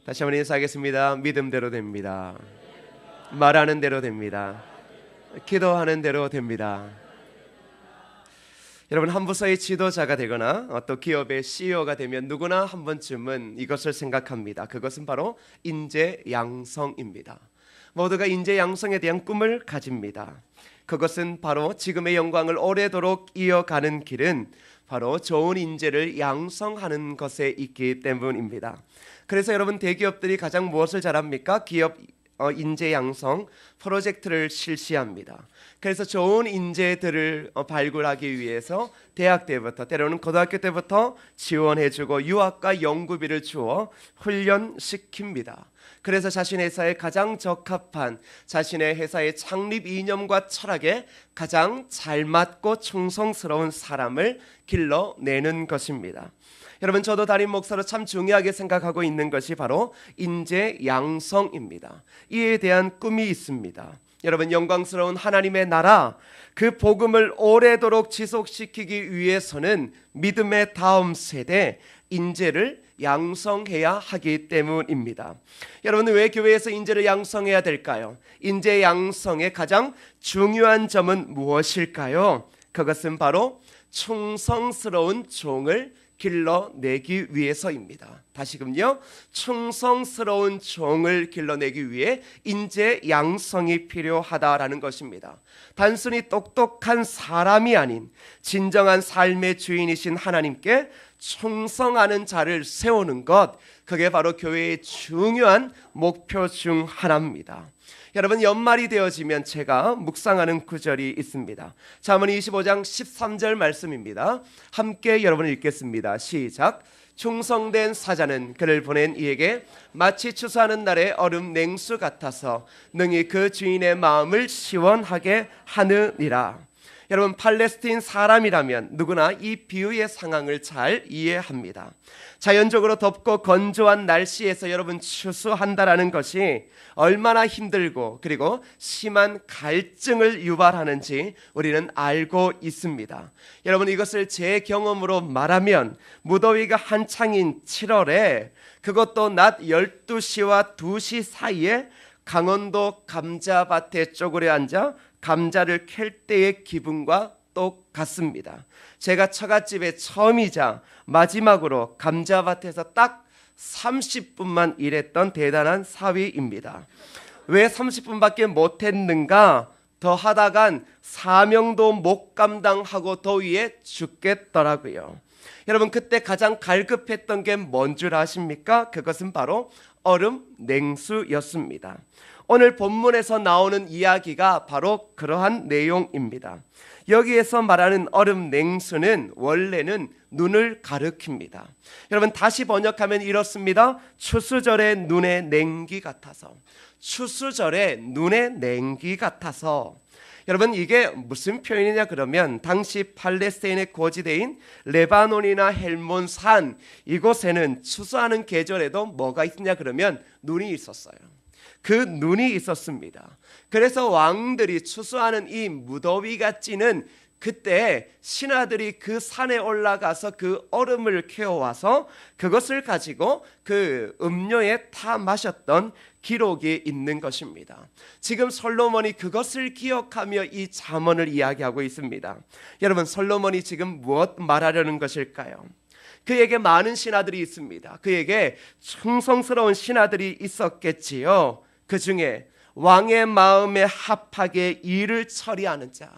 다시 한번 인사하겠습니다. 믿음대로 됩니다. 말하는 대로 됩니다. 기도하는 대로 됩니다. 여러분, 한 부서의 지도자가 되거나 또 기업의 CEO가 되면 누구나 한 번쯤은 이것을 생각합니다. 그것은 바로 인재 양성입니다. 모두가 인재 양성에 대한 꿈을 가집니다. 그것은 바로 지금의 영광을 오래도록 이어가는 길은 바로 좋은 인재를 양성하는 것에 있기 때문입니다. 그래서 여러분, 대기업들이 가장 무엇을 잘합니까? 기업 인재 양성 프로젝트를 실시합니다. 그래서 좋은 인재들을 발굴하기 위해서 대학 때부터, 때로는 고등학교 때부터 지원해주고 유학과 연구비를 주어 훈련시킵니다. 그래서 자신의 회사에 가장 적합한, 자신의 회사의 창립 이념과 철학에 가장 잘 맞고 충성스러운 사람을 길러내는 것입니다. 여러분, 저도 담임 목사로 참 중요하게 생각하고 있는 것이 바로 인재 양성입니다. 이에 대한 꿈이 있습니다. 여러분, 영광스러운 하나님의 나라, 그 복음을 오래도록 지속시키기 위해서는 믿음의 다음 세대 인재를 양성해야 하기 때문입니다. 여러분, 왜 교회에서 인재를 양성해야 될까요? 인재 양성의 가장 중요한 점은 무엇일까요? 그것은 바로 충성스러운 종을 길러내기 위해서입니다. 다시금요, 충성스러운 종을 길러내기 위해 인재 양성이 필요하다라는 것입니다. 단순히 똑똑한 사람이 아닌 진정한 삶의 주인이신 하나님께 충성하는 자를 세우는 것, 그게 바로 교회의 중요한 목표 중 하나입니다. 여러분, 연말이 되어지면 제가 묵상하는 구절이 있습니다. 잠언 25장 13절 말씀입니다. 함께 여러분 읽겠습니다. 시작. 충성된 사자는 그를 보낸 이에게 마치 추수하는 날의 얼음 냉수 같아서 능히 그 주인의 마음을 시원하게 하느니라. 여러분, 팔레스틴 사람이라면 누구나 이 비유의 상황을 잘 이해합니다. 자연적으로 덥고 건조한 날씨에서 여러분 추수한다라는 것이 얼마나 힘들고 그리고 심한 갈증을 유발하는지 우리는 알고 있습니다. 여러분, 이것을 제 경험으로 말하면 무더위가 한창인 7월에 그것도 낮 12시와 2시 사이에 강원도 감자밭에 쪼그려 앉아 감자를 캘 때의 기분과 똑같습니다. 제가 처갓집에 처음이자 마지막으로 감자밭에서 딱 30분만 일했던 대단한 사위입니다. 왜 30분밖에 못했는가? 더 하다간 사명도 못 감당하고 더위에 죽겠더라고요. 여러분, 그때 가장 갈급했던 게 뭔 줄 아십니까? 그것은 바로 얼음 냉수였습니다. 오늘 본문에서 나오는 이야기가 바로 그러한 내용입니다. 여기에서 말하는 얼음 냉수는 원래는 눈을 가리킵니다. 여러분, 다시 번역하면 이렇습니다. 추수절의 눈의 냉기 같아서. 추수절의 눈의 냉기 같아서. 여러분, 이게 무슨 표현이냐 그러면 당시 팔레스타인의 고지대인 레바논이나 헬몬산, 이곳에는 추수하는 계절에도 뭐가 있냐 그러면 눈이 있었어요. 그 눈이 있었습니다. 그래서 왕들이 추수하는 이 무더위가 찌는 그때 신하들이 그 산에 올라가서 그 얼음을 캐와서 그것을 가지고 그 음료에 타 마셨던 기록이 있는 것입니다. 지금 솔로몬이 그것을 기억하며 이 잠언을 이야기하고 있습니다. 여러분, 솔로몬이 지금 무엇 말하려는 것일까요? 그에게 많은 신하들이 있습니다. 그에게 충성스러운 신하들이 있었겠지요. 그 중에 왕의 마음에 합하게 일을 처리하는 자,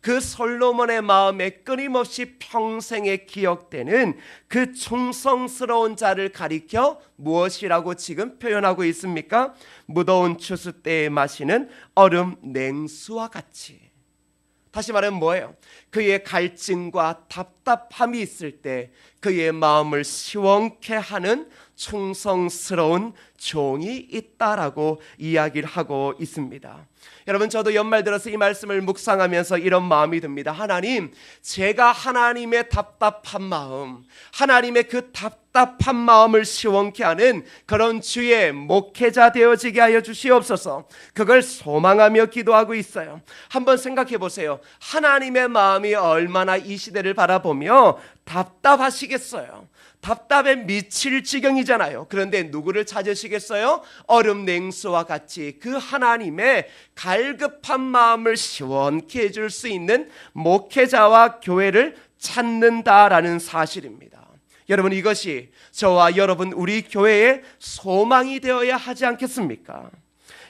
그 솔로몬의 마음에 끊임없이 평생에 기억되는 그 충성스러운 자를 가리켜 무엇이라고 지금 표현하고 있습니까? 무더운 추수 때에 마시는 얼음 냉수와 같이. 다시 말하면 뭐예요? 그의 갈증과 답답함이 있을 때 그의 마음을 시원케 하는 충성스러운 종이 있다라고 이야기를 하고 있습니다. 여러분, 저도 연말 들어서 이 말씀을 묵상하면서 이런 마음이 듭니다. 하나님, 제가 하나님의 답답한 마음, 하나님의 그 답답한 마음을 시원케 하는 그런 주의 목회자 되어지게 하여 주시옵소서. 그걸 소망하며 기도하고 있어요. 한번 생각해 보세요. 하나님의 마음이 얼마나 이 시대를 바라보며 답답하시겠어요. 답답해 미칠 지경이잖아요. 그런데 누구를 찾으시겠어요? 얼음 냉수와 같이 그 하나님의 갈급한 마음을 시원케 해줄 수 있는 목회자와 교회를 찾는다라는 사실입니다. 여러분, 이것이 저와 여러분 우리 교회의 소망이 되어야 하지 않겠습니까?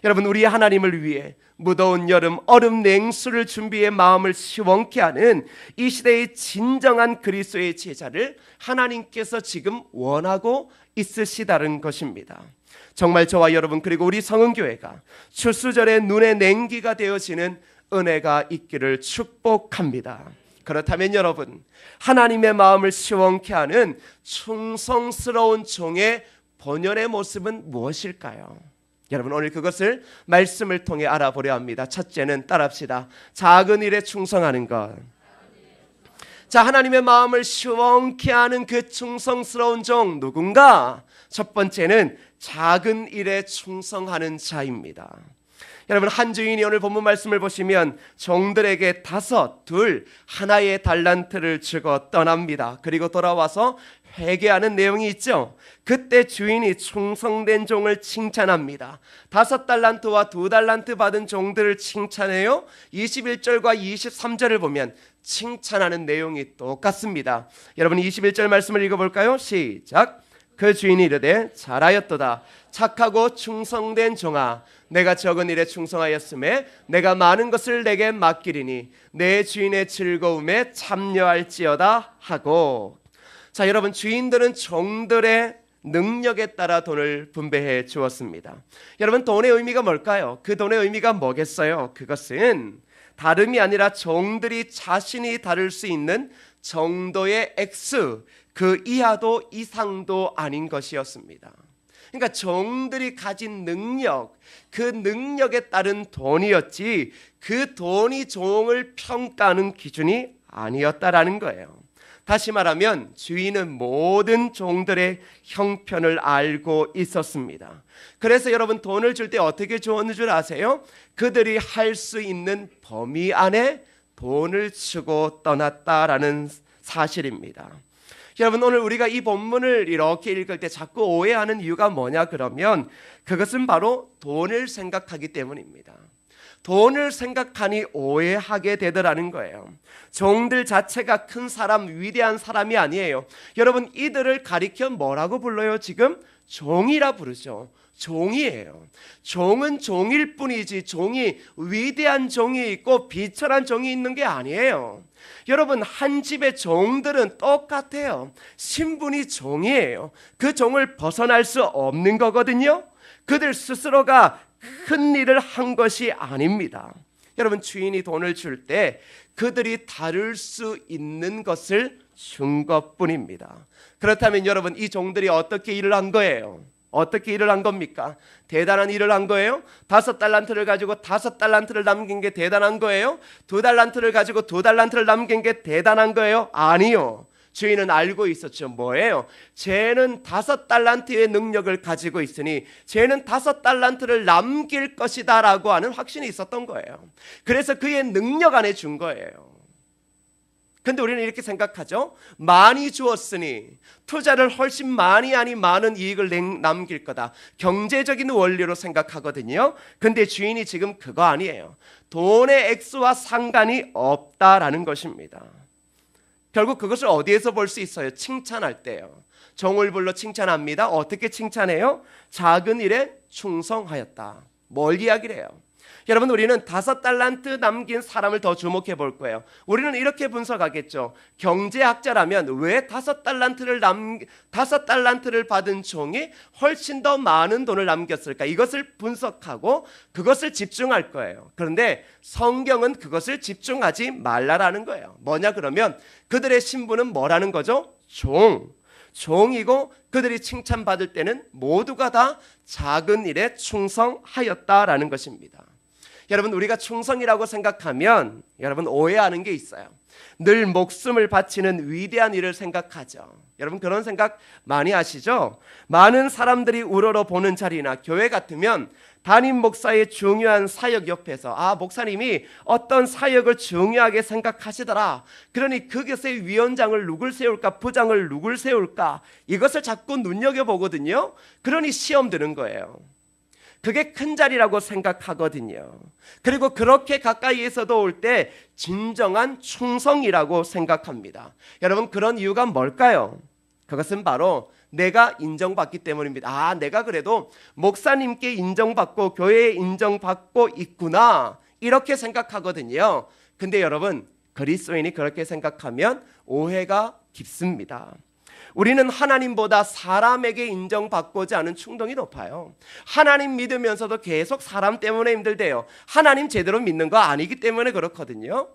여러분, 우리 하나님을 위해 무더운 여름 얼음 냉수를 준비해 마음을 시원케 하는 이 시대의 진정한 그리스도의 제자를 하나님께서 지금 원하고 있으시다는 것입니다. 정말 저와 여러분 그리고 우리 성은교회가 추수절의 눈의 냉기가 되어지는 은혜가 있기를 축복합니다. 그렇다면 여러분, 하나님의 마음을 시원케 하는 충성스러운 종의 본연의 모습은 무엇일까요? 여러분, 오늘 그것을 말씀을 통해 알아보려 합니다. 첫째는 따라합시다. 작은 일에 충성하는 것. 자, 하나님의 마음을 시원케 하는 그 충성스러운 종 누군가? 첫 번째는 작은 일에 충성하는 자입니다. 여러분, 한 주인이 오늘 본문 말씀을 보시면 종들에게 5, 2, 하나의 달란트를 주고 떠납니다. 그리고 돌아와서 회개하는 내용이 있죠. 그때 주인이 충성된 종을 칭찬합니다. 5달란트와 2달란트 받은 종들을 칭찬해요. 21절과 23절을 보면 칭찬하는 내용이 똑같습니다. 여러분, 21절 말씀을 읽어볼까요? 시작. 그 주인이 이르되 잘하였도다. 착하고 충성된 종아, 내가 적은 일에 충성하였음에 내가 많은 것을 내게 맡기리니 내 주인의 즐거움에 참여할지어다 하고. 자, 여러분, 주인들은 종들의 능력에 따라 돈을 분배해 주었습니다. 여러분, 돈의 의미가 뭘까요? 그 돈의 의미가 뭐겠어요? 그것은 다름이 아니라 종들이 자신이 다룰 수 있는 정도의 액수, 그 이하도 이상도 아닌 것이었습니다. 그러니까 종들이 가진 능력, 그 능력에 따른 돈이었지 그 돈이 종을 평가하는 기준이 아니었다라는 거예요. 다시 말하면 주인은 모든 종들의 형편을 알고 있었습니다. 그래서 여러분, 돈을 줄 때 어떻게 주었는 줄 아세요? 그들이 할 수 있는 범위 안에 돈을 주고 떠났다라는 사실입니다. 여러분, 오늘 우리가 이 본문을 이렇게 읽을 때 자꾸 오해하는 이유가 뭐냐 그러면 그것은 바로 돈을 생각하기 때문입니다. 돈을 생각하니 오해하게 되더라는 거예요. 종들 자체가 큰 사람, 위대한 사람이 아니에요. 여러분, 이들을 가리켜 뭐라고 불러요? 지금 종이라 부르죠. 종이에요. 종은 종일 뿐이지 종이 위대한 종이 있고 비천한 종이 있는 게 아니에요. 여러분, 한 집의 종들은 똑같아요. 신분이 종이에요. 그 종을 벗어날 수 없는 거거든요. 그들 스스로가 큰 일을 한 것이 아닙니다. 여러분, 주인이 돈을 줄 때 그들이 다룰 수 있는 것을 준 것뿐입니다. 그렇다면 여러분, 이 종들이 어떻게 일을 한 거예요? 어떻게 일을 한 겁니까? 대단한 일을 한 거예요? 5달란트를 가지고 5달란트를 남긴 게 대단한 거예요? 2달란트를 가지고 2달란트를 남긴 게 대단한 거예요? 아니요. 주인은 알고 있었죠. 뭐예요? 쟤는 5달란트의 능력을 가지고 있으니 쟤는 5달란트를 남길 것이다 라고 하는 확신이 있었던 거예요. 그래서 그의 능력 안에 준 거예요. 근데 우리는 이렇게 생각하죠. 많이 주었으니 투자를 훨씬 많이 하니 많은 이익을 남길 거다. 경제적인 원리로 생각하거든요. 근데 주인이 지금 그거 아니에요. 돈의 액수와 상관이 없다라는 것입니다. 결국 그것을 어디에서 볼 수 있어요? 칭찬할 때요. 종을 불러 칭찬합니다. 어떻게 칭찬해요? 작은 일에 충성하였다. 뭘 이야기를 해요? 여러분, 우리는 5달란트 남긴 사람을 더 주목해 볼 거예요. 우리는 이렇게 분석하겠죠. 경제학자라면 왜 5달란트를 받은 종이 훨씬 더 많은 돈을 남겼을까? 이것을 분석하고 그것을 집중할 거예요. 그런데 성경은 그것을 집중하지 말라라는 거예요. 뭐냐 그러면 그들의 신분은 뭐라는 거죠? 종이고 그들이 칭찬받을 때는 모두가 다 작은 일에 충성하였다라는 것입니다. 여러분, 우리가 충성이라고 생각하면 여러분 오해하는 게 있어요. 늘 목숨을 바치는 위대한 일을 생각하죠. 여러분 그런 생각 많이 하시죠? 많은 사람들이 우러러 보는 자리나 교회 같으면 담임 목사의 중요한 사역 옆에서 목사님이 어떤 사역을 중요하게 생각하시더라, 그러니 그것의 위원장을 누굴 세울까, 부장을 누굴 세울까, 이것을 자꾸 눈여겨보거든요. 그러니 시험 드는 거예요. 그게 큰 자리라고 생각하거든요. 그리고 그렇게 가까이에서도 올 때 진정한 충성이라고 생각합니다. 여러분 그런 이유가 뭘까요? 그것은 바로 내가 인정받기 때문입니다. 내가 그래도 목사님께 인정받고 교회에 인정받고 있구나, 이렇게 생각하거든요. 근데 여러분 그리스도인이 그렇게 생각하면 오해가 깊습니다. 우리는 하나님보다 사람에게 인정받고자 하는 충동이 높아요. 하나님 믿으면서도 계속 사람 때문에 힘들대요. 하나님 제대로 믿는 거 아니기 때문에 그렇거든요.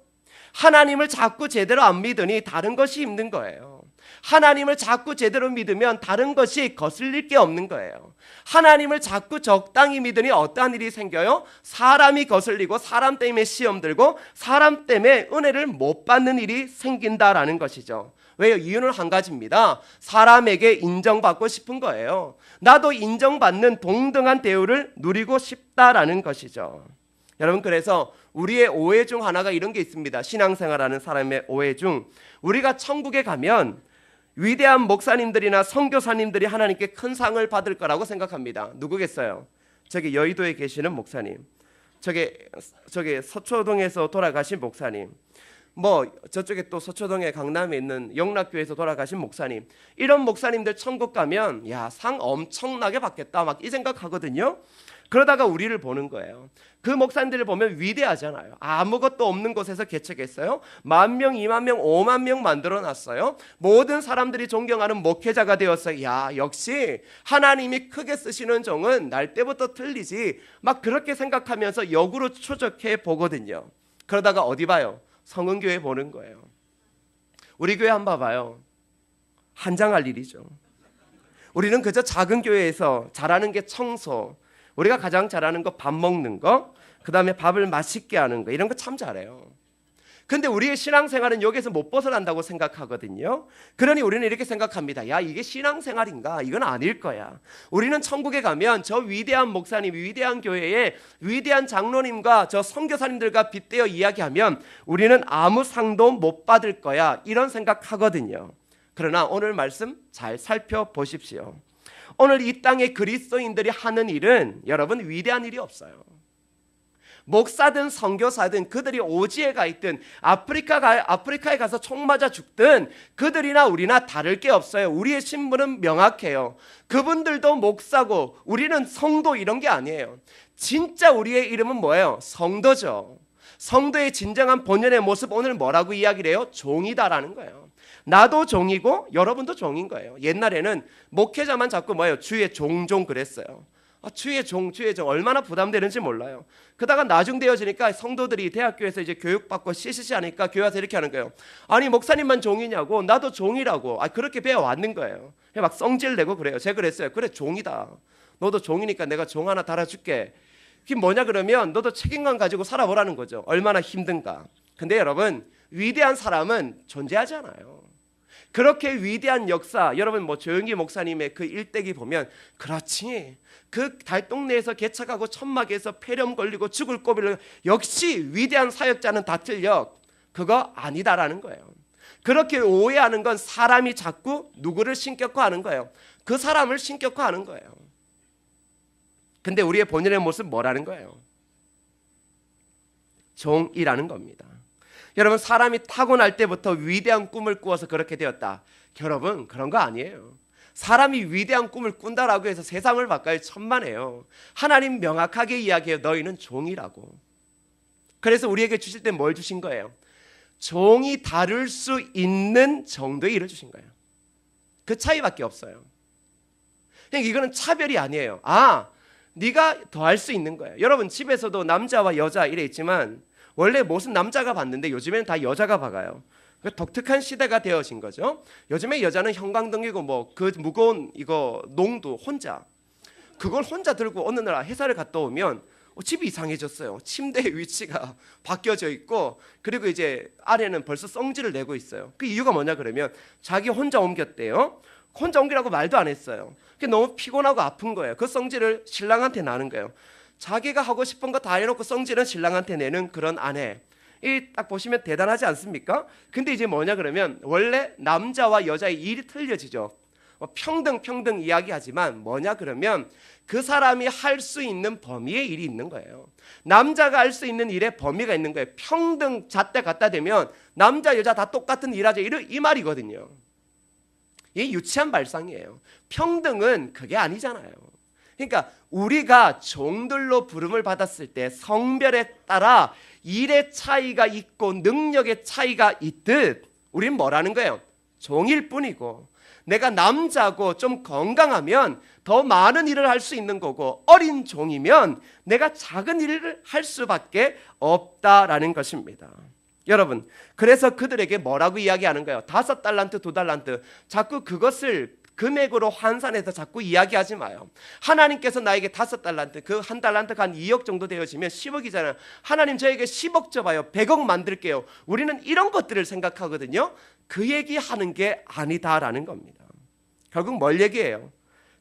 하나님을 자꾸 제대로 안 믿으니 다른 것이 힘든 거예요. 하나님을 자꾸 제대로 믿으면 다른 것이 거슬릴 게 없는 거예요. 하나님을 자꾸 적당히 믿으니 어떠한 일이 생겨요? 사람이 거슬리고 사람 때문에 시험 들고 사람 때문에 은혜를 못 받는 일이 생긴다라는 것이죠. 왜요? 이유는 한 가지입니다. 사람에게 인정받고 싶은 거예요. 나도 인정받는 동등한 대우를 누리고 싶다라는 것이죠. 여러분 그래서 우리의 오해 중 하나가 이런 게 있습니다. 신앙생활하는 사람의 오해 중, 우리가 천국에 가면 위대한 목사님들이나 선교사님들이 하나님께 큰 상을 받을 거라고 생각합니다. 누구겠어요? 저기 여의도에 계시는 목사님, 저기 서초동에서 돌아가신 목사님, 저쪽에 또 서초동에 강남에 있는 영락교회에서 돌아가신 목사님, 이런 목사님들 천국 가면 상 엄청나게 받겠다, 막 이 생각하거든요. 그러다가 우리를 보는 거예요. 그 목사님들을 보면 위대하잖아요. 아무것도 없는 곳에서 개척했어요. 10,000명, 20,000명, 50,000명 만들어놨어요. 모든 사람들이 존경하는 목회자가 되었어요. 역시 하나님이 크게 쓰시는 종은 날 때부터 틀리지, 막 그렇게 생각하면서 역으로 추적해 보거든요. 그러다가 어디 봐요? 성은교회 보는 거예요. 우리 교회 한번 봐봐요. 한장할 일이죠. 우리는 그저 작은 교회에서 잘하는 게 청소, 우리가 가장 잘하는 거 밥 먹는 거, 그 다음에 밥을 맛있게 하는 거, 이런 거 참 잘해요. 근데 우리의 신앙생활은 여기서 못 벗어난다고 생각하거든요. 그러니 우리는 이렇게 생각합니다. 이게 신앙생활인가? 이건 아닐 거야. 우리는 천국에 가면 저 위대한 목사님, 위대한 교회에 위대한 장로님과 저 선교사님들과 빗대어 이야기하면 우리는 아무 상도 못 받을 거야, 이런 생각하거든요. 그러나 오늘 말씀 잘 살펴보십시오. 오늘 이 땅의 그리스도인들이 하는 일은 여러분 위대한 일이 없어요. 목사든 선교사든 그들이 오지에 가 있든 아프리카에 가서 총 맞아 죽든 그들이나 우리나 다를 게 없어요. 우리의 신분은 명확해요. 그분들도 목사고 우리는 성도, 이런 게 아니에요. 진짜 우리의 이름은 뭐예요? 성도죠. 성도의 진정한 본연의 모습, 오늘 뭐라고 이야기를 해요? 종이다라는 거예요. 나도 종이고 여러분도 종인 거예요. 옛날에는 목회자만 자꾸 주의 종종 그랬어요. 주의 종 얼마나 부담되는지 몰라요. 그러다가 나중되어지니까 성도들이 대학교에서 이제 교육받고 CCC 하니까 교회 와서 이렇게 하는 거예요. 아니 목사님만 종이냐고, 나도 종이라고. 그렇게 배워왔는 거예요. 막 성질내고 그래요. 제가 그랬어요. 그래, 종이다. 너도 종이니까 내가 종 하나 달아줄게. 그게 뭐냐 그러면 너도 책임감 가지고 살아보라는 거죠. 얼마나 힘든가. 근데 여러분 위대한 사람은 존재하지 않아요. 그렇게 위대한 역사, 여러분 조영기 목사님의 그 일대기 보면 그렇지, 그 달동네에서 개척하고 천막에서 폐렴 걸리고 죽을 고비를, 역시 위대한 사역자는 다 틀려. 그거 아니다라는 거예요. 그렇게 오해하는 건 사람이 자꾸 누구를 신격화하는 거예요. 그 사람을 신격화하는 거예요. 근데 우리의 본연의 모습 뭐라는 거예요? 종이라는 겁니다. 여러분 사람이 타고날 때부터 위대한 꿈을 꾸어서 그렇게 되었다. 여러분 그런 거 아니에요. 사람이 위대한 꿈을 꾼다라고 해서 세상을 바꿔야 천만에요. 하나님 명확하게 이야기해요. 너희는 종이라고. 그래서 우리에게 주실 때 뭘 주신 거예요? 종이 다룰 수 있는 정도의 일을 주신 거예요. 그 차이밖에 없어요. 그러니까 이거는 차별이 아니에요. 네가 더 할 수 있는 거예요. 여러분 집에서도 남자와 여자 이래 있지만 원래 못은 남자가 봤는데 요즘에는 다 여자가 박아요. 독특한 시대가 되어진 거죠. 요즘에 여자는 형광등이고 그 무거운 이거 농도 혼자, 그걸 혼자 들고 어느 날 회사를 갔다 오면 집이 이상해졌어요. 침대의 위치가 바뀌어져 있고, 그리고 이제 아내는 벌써 성질을 내고 있어요. 그 이유가 뭐냐 그러면 자기 혼자 옮겼대요. 혼자 옮기라고 말도 안 했어요. 너무 피곤하고 아픈 거예요. 그 성질을 신랑한테 나는 거예요. 자기가 하고 싶은 거 다 해놓고 성질은 신랑한테 내는 그런 아내. 이 딱 보시면 대단하지 않습니까? 근데 이제 뭐냐 그러면 원래 남자와 여자의 일이 틀려지죠. 평등 이야기하지만 뭐냐 그러면 그 사람이 할 수 있는 범위의 일이 있는 거예요. 남자가 할 수 있는 일에 범위가 있는 거예요. 평등 잣대 갖다 대면 남자 여자 다 똑같은 일하자 이 말이거든요. 이게 유치한 발상이에요. 평등은 그게 아니잖아요. 그러니까 우리가 종들로 부름을 받았을 때 성별에 따라 일의 차이가 있고 능력의 차이가 있듯 우린 뭐라는 거예요? 종일 뿐이고, 내가 남자고 좀 건강하면 더 많은 일을 할 수 있는 거고, 어린 종이면 내가 작은 일을 할 수밖에 없다라는 것입니다. 여러분, 그래서 그들에게 뭐라고 이야기하는 거예요? 5달란트, 2달란트. 자꾸 그것을 금액으로 환산해서 자꾸 이야기하지 마요. 하나님께서 나에게 5달란트, 그 1달란트가 한 2억 정도 되어지면 10억이잖아요. 하나님 저에게 10억 줘봐요. 100억 만들게요. 우리는 이런 것들을 생각하거든요. 그 얘기하는 게 아니다라는 겁니다. 결국 뭘 얘기해요?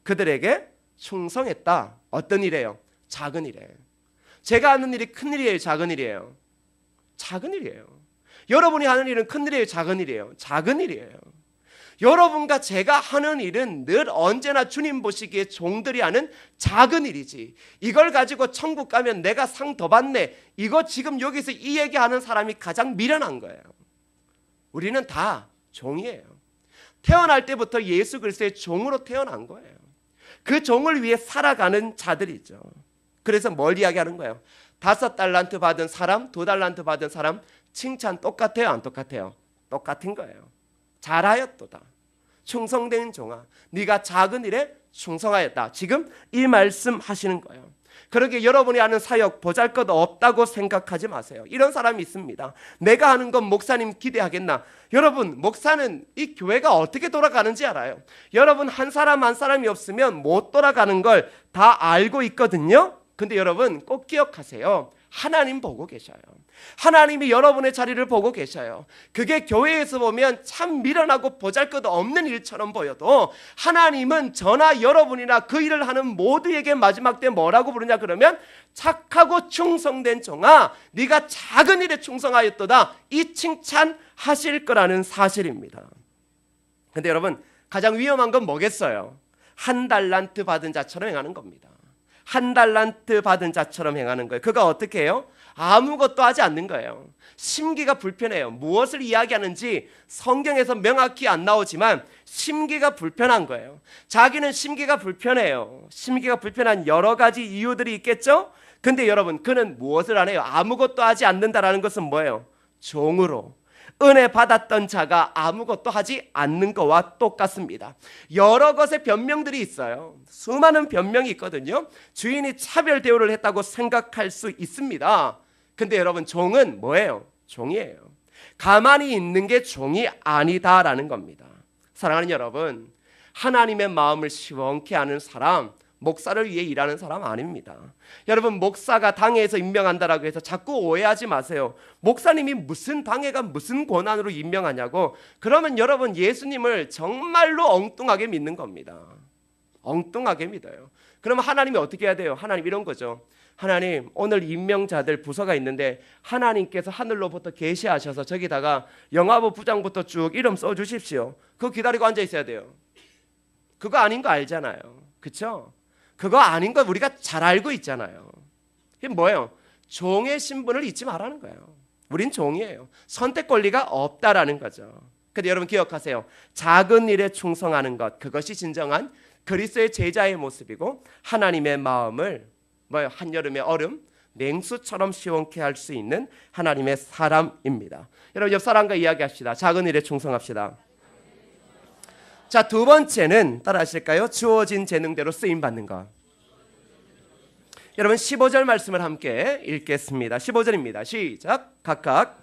그들에게 충성했다. 어떤 일이에요? 작은 일이에요. 제가 하는 일이 큰 일이에요? 작은 일이에요? 작은 일이에요. 여러분이 하는 일은 큰 일이에요? 작은 일이에요? 작은 일이에요. 여러분과 제가 하는 일은 늘 언제나 주님 보시기에 종들이 하는 작은 일이지, 이걸 가지고 천국 가면 내가 상 더 받네, 이거 지금 여기서 이 얘기하는 사람이 가장 미련한 거예요. 우리는 다 종이에요. 태어날 때부터 예수 그리스도의 종으로 태어난 거예요. 그 종을 위해 살아가는 자들이죠. 그래서 뭘 이야기하는 거예요? 5달란트 받은 사람, 2달란트 받은 사람 칭찬 똑같아요? 안 똑같아요? 똑같은 거예요. 잘하였도다. 충성된 종아, 네가 작은 일에 충성하였다. 지금 이 말씀 하시는 거예요. 그러게 여러분이 하는 사역 보잘것없다고 생각하지 마세요. 이런 사람이 있습니다. 내가 하는 건 목사님 기대하겠나? 여러분, 목사는 이 교회가 어떻게 돌아가는지 알아요. 여러분 한 사람 한 사람이 없으면 못 돌아가는 걸 다 알고 있거든요. 근데 여러분 꼭 기억하세요. 하나님 보고 계셔요. 하나님이 여러분의 자리를 보고 계셔요. 그게 교회에서 보면 참 미련하고 보잘것없는 일처럼 보여도 하나님은 저나 여러분이나 그 일을 하는 모두에게 마지막 때 뭐라고 부르냐 그러면 착하고 충성된 종아, 네가 작은 일에 충성하였도다, 이 칭찬하실 거라는 사실입니다. 근데 여러분 가장 위험한 건 뭐겠어요? 1달란트 받은 자처럼 행하는 겁니다. 1달란트 받은 자처럼 행하는 거예요. 그가 어떻게 해요? 아무것도 하지 않는 거예요. 심기가 불편해요. 무엇을 이야기하는지 성경에서 명확히 안 나오지만 심기가 불편한 거예요. 자기는 심기가 불편해요. 심기가 불편한 여러 가지 이유들이 있겠죠? 근데 여러분, 그는 무엇을 안 해요? 아무것도 하지 않는다라는 것은 뭐예요? 종으로. 은혜 받았던 자가 아무것도 하지 않는 것과 똑같습니다. 여러 것의 변명들이 있어요. 수많은 변명이 있거든요. 주인이 차별 대우를 했다고 생각할 수 있습니다. 근데 여러분, 종은 뭐예요? 종이에요. 가만히 있는 게 종이 아니다라는 겁니다. 사랑하는 여러분, 하나님의 마음을 시원케 하는 사람, 목사를 위해 일하는 사람 아닙니다. 여러분, 목사가 당회에서 임명한다라고 해서 자꾸 오해하지 마세요. 목사님이 무슨 당회가 무슨 권한으로 임명하냐고. 그러면 여러분 예수님을 정말로 엉뚱하게 믿는 겁니다. 엉뚱하게 믿어요. 그러면 하나님이 어떻게 해야 돼요? 하나님 이런 거죠. 하나님, 오늘 임명자들 부서가 있는데 하나님께서 하늘로부터 계시하셔서 저기다가 영화부 부장부터 쭉 이름 써주십시오. 그거 기다리고 앉아 있어야 돼요. 그거 아닌 거 알잖아요. 그렇죠? 그거 아닌 거 우리가 잘 알고 있잖아요. 이게 뭐예요? 종의 신분을 잊지 말라는 거예요. 우린 종이에요. 선택 권리가 없다라는 거죠. 근데 여러분 기억하세요. 작은 일에 충성하는 것, 그것이 진정한 그리스도의 제자의 모습이고 하나님의 마음을 뭐예요? 한여름의 얼음, 냉수처럼 시원케 할 수 있는 하나님의 사람입니다. 여러분 옆 사람과 이야기합시다. 작은 일에 충성합시다. 자, 두 번째는 따라 하실까요? 주어진 재능대로 쓰임 받는 것. 여러분 15절 말씀을 함께 읽겠습니다. 15절입니다. 시작. 각각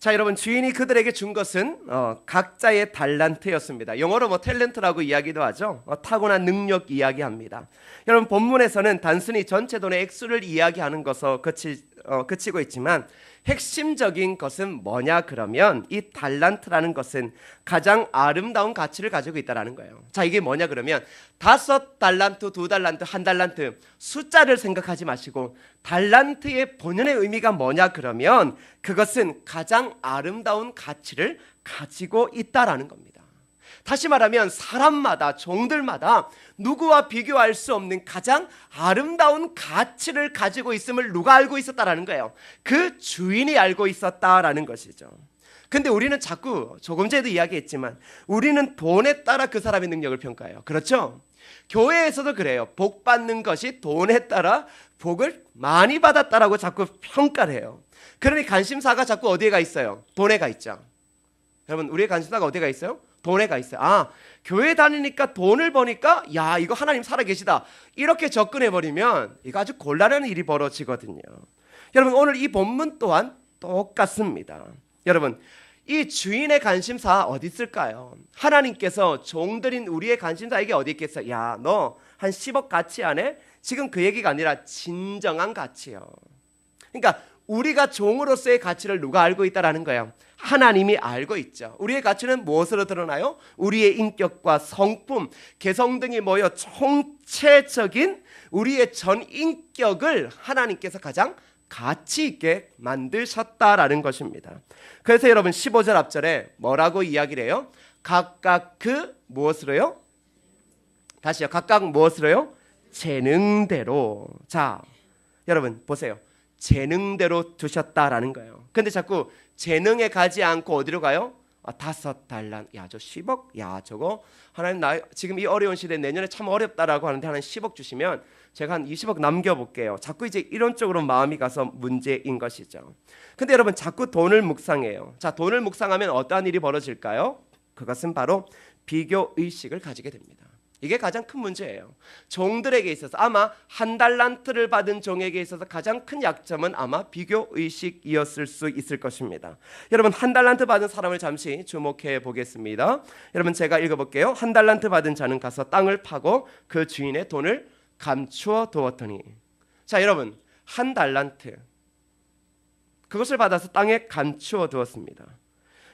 자, 여러분, 주인이 그들에게 준 것은 각자의 달란트였습니다. 영어로 탤런트라고 이야기도 하죠. 타고난 능력 이야기합니다. 여러분, 본문에서는 단순히 전체 돈의 액수를 이야기하는 것으로 그치고 있지만 핵심적인 것은 뭐냐 그러면 이 달란트라는 것은 가장 아름다운 가치를 가지고 있다는 거예요. 자, 이게 뭐냐 그러면 5달란트, 2달란트, 1달란트 숫자를 생각하지 마시고 달란트의 본연의 의미가 뭐냐 그러면 그것은 가장 아름다운 가치를 가지고 있다라는 겁니다. 다시 말하면 사람마다, 종들마다 누구와 비교할 수 없는 가장 아름다운 가치를 가지고 있음을 누가 알고 있었다라는 거예요? 그 주인이 알고 있었다라는 것이죠. 근데 우리는 자꾸, 조금 전에도 이야기했지만 우리는 돈에 따라 그 사람의 능력을 평가해요. 그렇죠? 교회에서도 그래요. 복 받는 것이 돈에 따라 복을 많이 받았다라고 자꾸 평가를 해요. 그러니 관심사가 자꾸 어디에 가 있어요? 돈에 가 있죠. 여러분, 우리의 관심사가 어디에 가 있어요? 돈에 가 있어요. 아, 교회 다니니까 돈을 버니까 야, 이거 하나님 살아계시다, 이렇게 접근해버리면 이거 아주 곤란한 일이 벌어지거든요. 여러분, 오늘 이 본문 또한 똑같습니다. 여러분, 이 주인의 관심사 어디 있을까요? 하나님께서 종들인 우리의 관심사에게 어디 있겠어요? 야, 너 한 10억 가치 안에? 지금 그 얘기가 아니라 진정한 가치요. 그러니까 우리가 종으로서의 가치를 누가 알고 있다라는 거예요? 하나님이 알고 있죠. 우리의 가치는 무엇으로 드러나요? 우리의 인격과 성품, 개성 등이 모여 총체적인 우리의 전 인격을 하나님께서 가장 가치 있게 만드셨다라는 것입니다. 그래서 여러분 15절 앞절에 뭐라고 이야기를 해요? 각각 그 무엇으로요? 다시요. 각각 무엇으로요? 재능대로. 자, 여러분 보세요. 재능대로 두셨다라는 거예요. 근데 자꾸 재능에 가지 않고 어디로 가요? 5달란. 야, 저 10억? 야, 저거 하나님 나 지금 이 어려운 시대에 내년에 참 어렵다라고 하는데 하나님 10억 주시면 제가 한 20억 남겨볼게요. 자꾸 이제 이런 쪽으로 마음이 가서 문제인 것이죠. 근데 여러분 자꾸 돈을 묵상해요. 자, 돈을 묵상하면 어떠한 일이 벌어질까요? 그것은 바로 비교의식을 가지게 됩니다. 이게 가장 큰 문제예요. 종들에게 있어서 아마 1달란트를 받은 종에게 있어서 가장 큰 약점은 아마 비교의식이었을 수 있을 것입니다. 여러분 1달란트 받은 사람을 잠시 주목해 보겠습니다. 여러분 제가 읽어볼게요. 1달란트 받은 자는 가서 땅을 파고 그 주인의 돈을 감추어 두었더니. 자, 여러분 1달란트 그것을 받아서 땅에 감추어 두었습니다.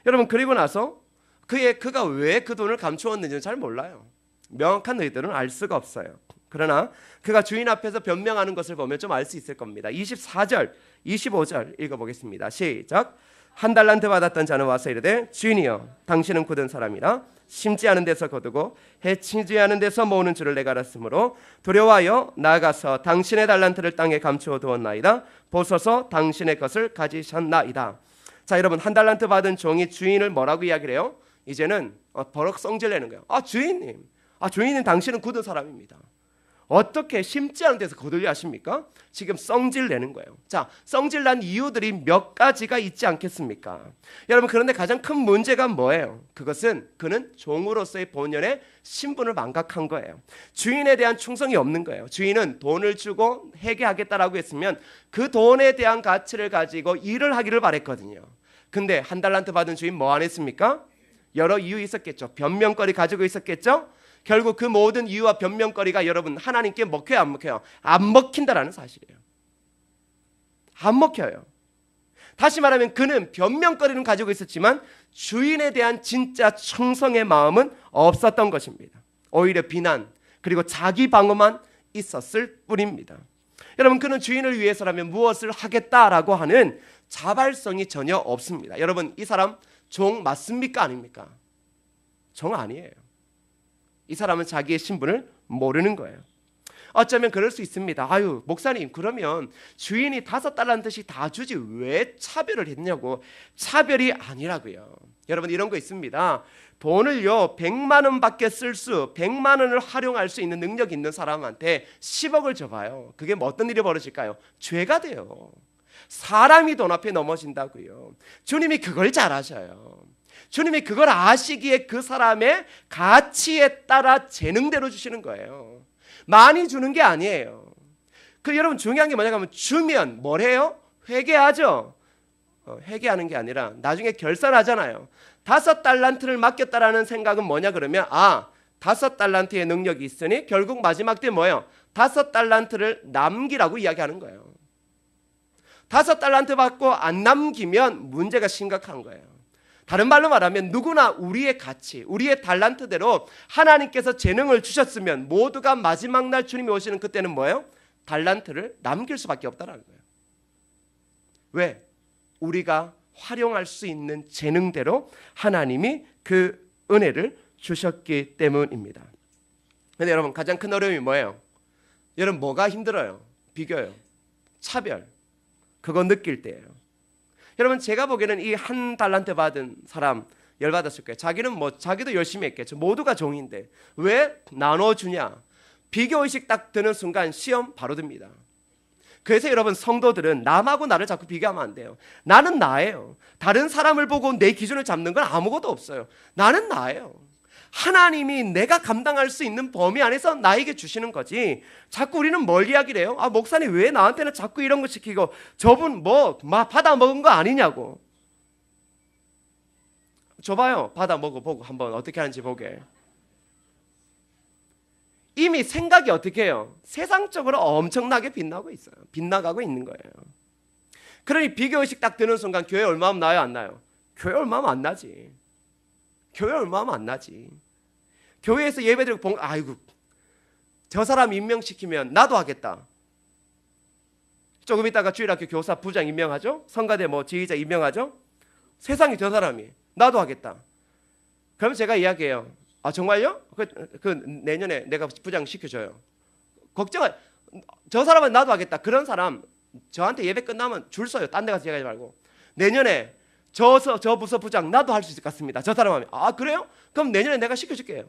여러분 그리고 나서 그가 왜 그 돈을 감추었는지는 잘 몰라요. 명확한 의도는 알 수가 없어요. 그러나 그가 주인 앞에서 변명하는 것을 보면 좀 알 수 있을 겁니다. 24절, 25절 읽어보겠습니다. 시작. 1달란트 받았던 자는 와서 이르되 주인이여, 당신은 굳은 사람이라 심지 않은 데서 거두고 해치지 않은 데서 모으는 줄을 내가 알았으므로 두려워하여 나아가서 당신의 달란트를 땅에 감추어 두었나이다. 보소서 당신의 것을 가지셨나이다. 자, 여러분 1달란트 받은 종이 주인을 뭐라고 이야기를 해요? 이제는 버럭 성질 내는 거예요. 주인님, 주인은 당신은 굳은 사람입니다. 어떻게 심지 않은 데서 거들려 하십니까? 지금 성질 내는 거예요. 자, 성질 난 이유들이 몇 가지가 있지 않겠습니까? 여러분 그런데 가장 큰 문제가 뭐예요? 그것은 그는 종으로서의 본연의 신분을 망각한 거예요. 주인에 대한 충성이 없는 거예요. 주인은 돈을 주고 회개하겠다라고 했으면 그 돈에 대한 가치를 가지고 일을 하기를 바랬거든요. 근데 1달란트 받은 주인 뭐 안 했습니까? 여러 이유 있었겠죠. 변명거리 가지고 있었겠죠. 결국 그 모든 이유와 변명거리가 여러분 하나님께 먹혀요, 안 먹혀요? 안 먹힌다라는 사실이에요. 안 먹혀요. 다시 말하면 그는 변명거리는 가지고 있었지만 주인에 대한 진짜 충성의 마음은 없었던 것입니다. 오히려 비난 그리고 자기 방어만 있었을 뿐입니다. 여러분 그는 주인을 위해서라면 무엇을 하겠다라고 하는 자발성이 전혀 없습니다. 여러분 이 사람 종 맞습니까? 아닙니까? 종 아니에요. 이 사람은 자기의 신분을 모르는 거예요. 어쩌면 그럴 수 있습니다. 목사님 그러면 주인이 5달란트씩 다 주지 왜 차별을 했냐고. 차별이 아니라고요. 여러분 이런 거 있습니다. 돈을요 100만 원밖에 100만 원을 활용할 수 있는 능력 있는 사람한테 10억을 줘봐요. 그게 뭐 어떤 일이 벌어질까요? 죄가 돼요. 사람이 돈 앞에 넘어진다고요. 주님이 그걸 잘 아셔요. 주님이 그걸 아시기에 그 사람의 가치에 따라 재능대로 주시는 거예요. 많이 주는 게 아니에요. 여러분 중요한 게 뭐냐 하면 주면 뭘 해요? 회개하죠. 회개하는 게 아니라 나중에 결산하잖아요. 5달란트를 맡겼다라는 생각은 뭐냐 그러면 5달란트의 능력이 있으니 결국 마지막 때 뭐예요? 5달란트를 남기라고 이야기하는 거예요. 5달란트 받고 안 남기면 문제가 심각한 거예요. 다른 말로 말하면 누구나 우리의 가치, 우리의 달란트대로 하나님께서 재능을 주셨으면 모두가 마지막 날 주님이 오시는 그때는 뭐예요? 달란트를 남길 수밖에 없다는 거예요. 왜? 우리가 활용할 수 있는 재능대로 하나님이 그 은혜를 주셨기 때문입니다. 근데 여러분 가장 큰 어려움이 뭐예요? 여러분 뭐가 힘들어요? 비교요, 차별, 그거 느낄 때예요. 여러분 제가 보기에는 이 1달란트 받은 사람 열받았을 거예요. 자기는 자기도 열심히 했겠죠. 모두가 종인데 왜 나눠주냐? 비교의식 딱 드는 순간 시험 바로 듭니다. 그래서 여러분 성도들은 남하고 나를 자꾸 비교하면 안 돼요. 나는 나예요. 다른 사람을 보고 내 기준을 잡는 건 아무것도 없어요. 나는 나예요. 하나님이 내가 감당할 수 있는 범위 안에서 나에게 주시는 거지. 자꾸 우리는 뭘 이야기를 해요? 목사님 왜 나한테는 자꾸 이런 거 시키고 저분 받아 먹은 거 아니냐고. 줘봐요. 받아 먹어보고 한번 어떻게 하는지 보게. 이미 생각이 어떻게 해요? 세상적으로 엄청나게 빗나가고 있는 거예요. 그러니 비교의식 딱 드는 순간 교회 얼마면 나요? 안 나요? 교회 얼마면 안 나지. 교회 얼마면 안 나지. 교회에서 예배드리고 아이고 저 사람 임명시키면 나도 하겠다. 조금 있다가 주일학교 교사 부장 임명하죠. 성가대 지휘자 임명하죠. 세상에 저 사람이 나도 하겠다. 그럼 제가 이야기해요. 정말요? 그 내년에 내가 부장 시켜줘요. 저 사람은 나도 하겠다. 그런 사람 저한테 예배 끝나면 줄 서요. 딴 데 가서 얘기하지 말고 내년에 저 부서 부장 나도 할 수 있을 것 같습니다. 저 사람 하면 그래요? 그럼 내년에 내가 시켜줄게요.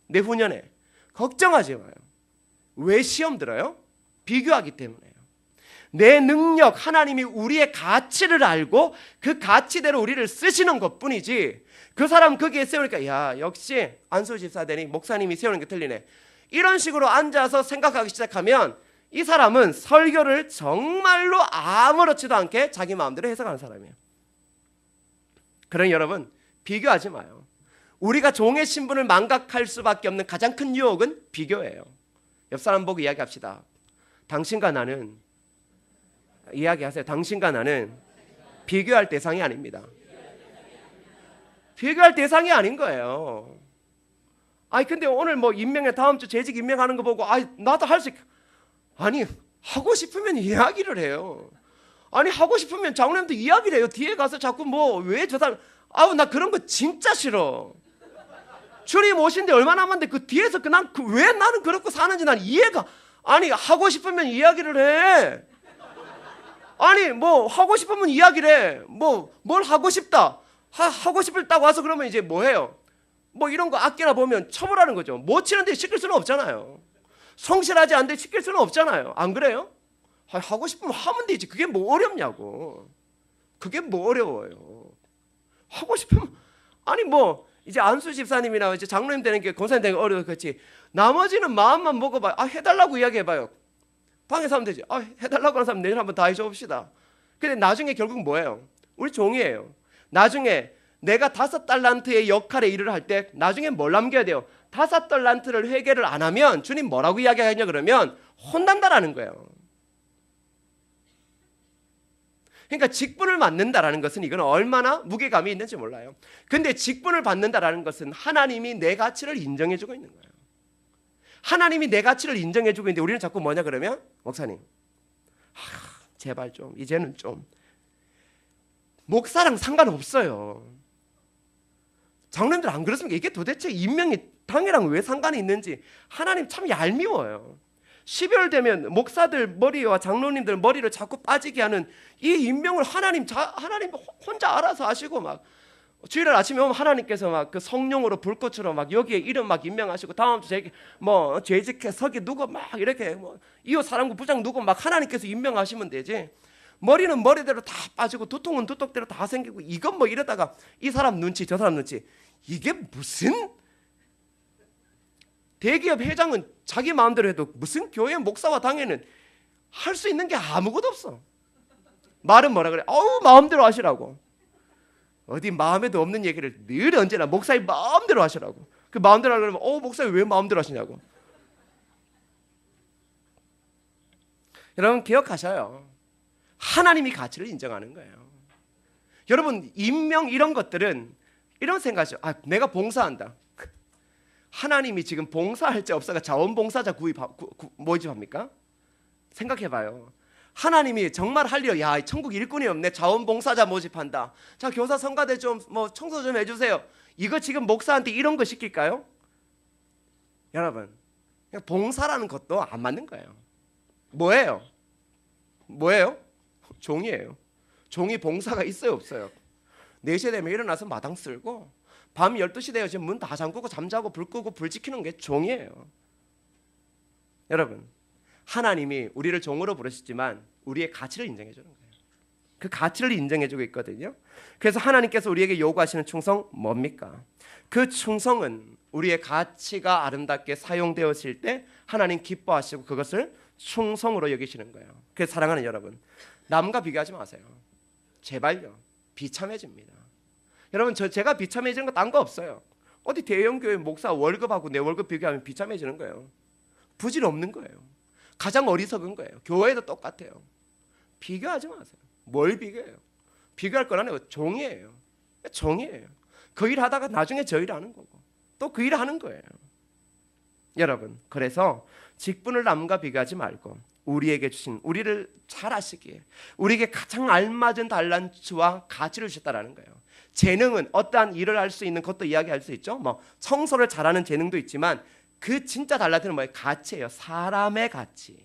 내후년에. 걱정하지 마요. 왜 시험 들어요? 비교하기 때문에요. 내 능력, 하나님이 우리의 가치를 알고 그 가치대로 우리를 쓰시는 것뿐이지 그 사람 거기에 세우니까 야 역시 안수 집사되니 목사님이 세우는 게 틀리네. 이런 식으로 앉아서 생각하기 시작하면 이 사람은 설교를 정말로 아무렇지도 않게 자기 마음대로 해석하는 사람이에요. 그러니 여러분 비교하지 마요. 우리가 종의 신분을 망각할 수밖에 없는 가장 큰 유혹은 비교예요. 옆 사람 보고 이야기합시다. 당신과 나는 이야기하세요. 당신과 나는 비교할 대상이 아닙니다. 비교할 대상이 아닌 거예요. 근데 오늘 임명해 다음 주 재직 임명하는 거 보고 나도 할 수 하고 싶으면 이야기를 해요. 하고 싶으면 장로님도 이야기를 해요. 뒤에 가서 자꾸 왜 저 사람 나 그런 거 진짜 싫어. 주님 오신데 얼마 남았는데 그 뒤에서 왜 나는 그렇게 사는지 난 이해가 하고 싶으면 이야기를 해. 하고 싶으면 이야기를 해. 뭘 하고 싶다. 하고 싶다고 와서 그러면 이제 해요? 이런 거 아끼나 보면 처벌하는 거죠. 못 치는데 시킬 수는 없잖아요. 성실하지 않는데 시킬 수는 없잖아요. 안 그래요? 하고 싶으면 하면 되지. 그게 어렵냐고. 그게 어려워요. 하고 싶으면 이제 안수 집사님이나 이제 장로님 되는 게 권사님 되는 게 어려워 그렇지. 나머지는 마음만 먹어봐요. 해달라고 이야기해봐요. 방에서 하면 되지. 해달라고 하는 사람 내일 한번 다 해줘 봅시다. 근데 나중에 결국 뭐예요? 우리 종이에요. 나중에 내가 5달란트의 역할의 일을 할 때 나중에 뭘 남겨야 돼요? 5달란트를 회개를 안 하면 주님 뭐라고 이야기하냐 그러면 혼난다라는 거예요. 그러니까 직분을 맡는다라는 것은 이건 얼마나 무게감이 있는지 몰라요. 근데 직분을 받는다라는 것은 하나님이 내 가치를 인정해주고 있는 거예요. 하나님이 내 가치를 인정해주고 있는데 우리는 자꾸 뭐냐 그러면 목사님 제발 좀 이제는 좀 목사랑 상관없어요. 장로님들 안 그렇습니까? 이게 도대체 임명이 당이랑 왜 상관이 있는지 하나님 참 얄미워요. 12월 되면 목사들 머리와 장로님들 머리를 자꾸 빠지게 하는 이 임명을 하나님 혼자 알아서 하시고 주일날 아침에 오면 하나님께서 그 성령으로 불꽃으로 여기에 이름 임명하시고 다음 주 재직해 서기 누구 이렇게 이웃 사랑부 부장 누구 하나님께서 임명하시면 되지. 머리는 머리대로 다 빠지고 두통은 두통대로 다 생기고 이건 이러다가 이 사람 눈치 저 사람 눈치 이게 무슨 대기업 회장은 자기 마음대로 해도 무슨 교회 목사와 당회는 할 수 있는 게 아무것도 없어. 말은 뭐라 그래? 마음대로 하시라고. 어디 마음에도 없는 얘기를 늘 언제나 목사님 마음대로 하시라고. 그 마음대로 하려면 목사님 왜 마음대로 하시냐고. 여러분 기억하셔요. 하나님이 가치를 인정하는 거예요. 여러분 임명 이런 것들은 이런 생각이죠. 내가 봉사한다. 하나님이 지금 봉사할지 없어가 자원봉사자 모집합니까? 생각해봐요. 하나님이 정말 할 일, 천국 일꾼이 없네. 자원봉사자 모집한다. 자, 교사 성가대 좀 청소 좀 해주세요. 이거 지금 목사한테 이런 거 시킬까요? 여러분, 그냥 봉사라는 것도 안 맞는 거예요. 뭐예요? 종이에요. 종이 봉사가 있어요, 없어요? 4시에 되면 일어나서 마당 쓸고 밤 12시 되어 지금 문 다 잠그고 잠자고 불 끄고 불 지키는 게 종이에요. 여러분, 하나님이 우리를 종으로 부르시지만 우리의 가치를 인정해 주는 거예요. 그 가치를 인정해 주고 있거든요. 그래서 하나님께서 우리에게 요구하시는 충성 뭡니까? 그 충성은 우리의 가치가 아름답게 사용되었을 때 하나님 기뻐하시고 그것을 충성으로 여기시는 거예요. 그래서 사랑하는 여러분, 남과 비교하지 마세요. 제발요. 비참해집니다. 여러분 제가 비참해지는 거 딴 거 없어요. 어디 대형교회 목사 월급하고 내 월급 비교하면 비참해지는 거예요. 부질 없는 거예요. 가장 어리석은 거예요. 교회도 똑같아요. 비교하지 마세요. 뭘 비교해요? 비교할 건 아니고 종이에요. 그 일 하다가 나중에 저 일 하는 거고 또 그 일 하는 거예요. 여러분 그래서 직분을 남과 비교하지 말고 우리에게 주신 우리를 잘 아시기에 우리에게 가장 알맞은 달란트와 가치를 주셨다라는 거예요. 재능은 어떠한 일을 할 수 있는 것도 이야기할 수 있죠. 청소를 잘하는 재능도 있지만 그 진짜 달란트는 뭐예요? 가치예요. 사람의 가치.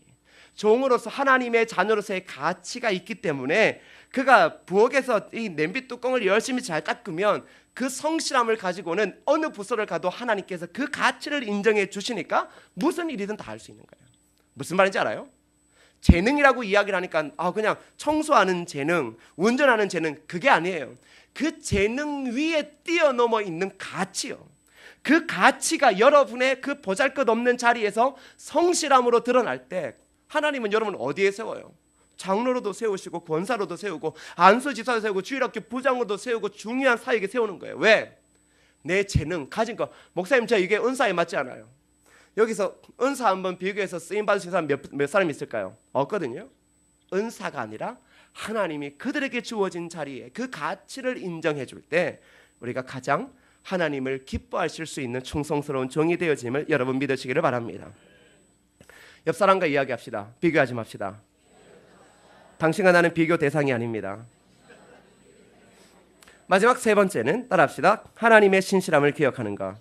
종으로서 하나님의 자녀로서의 가치가 있기 때문에 그가 부엌에서 이 냄비 뚜껑을 열심히 잘 닦으면 그 성실함을 가지고는 어느 부서를 가도 하나님께서 그 가치를 인정해 주시니까 무슨 일이든 다 할 수 있는 거예요. 무슨 말인지 알아요? 재능이라고 이야기를 하니까 그냥 청소하는 재능, 운전하는 재능 그게 아니에요. 그 재능 위에 뛰어넘어 있는 가치요. 그 가치가 여러분의 그 보잘것없는 자리에서 성실함으로 드러날 때 하나님은 여러분을 어디에 세워요? 장로로도 세우시고 권사로도 세우고 안수지사도 세우고 주일학교 부장으로도 세우고 중요한 사역에 세우는 거예요. 왜? 내 재능 가진 거. 목사님 저 이게 은사에 맞지 않아요. 여기서 은사 한번 비교해서 쓰임받을 수 있는 사람 몇 사람 있을까요? 없거든요. 은사가 아니라 하나님이 그들에게 주어진 자리에 그 가치를 인정해 줄 때 우리가 가장 하나님을 기뻐하실 수 있는 충성스러운 종이 되어짐을 여러분 믿으시기를 바랍니다. 옆 사람과 이야기합시다. 비교하지 맙시다. 당신과 나는 비교 대상이 아닙니다. 마지막 세 번째는 따라합시다. 하나님의 신실함을 기억하는 것.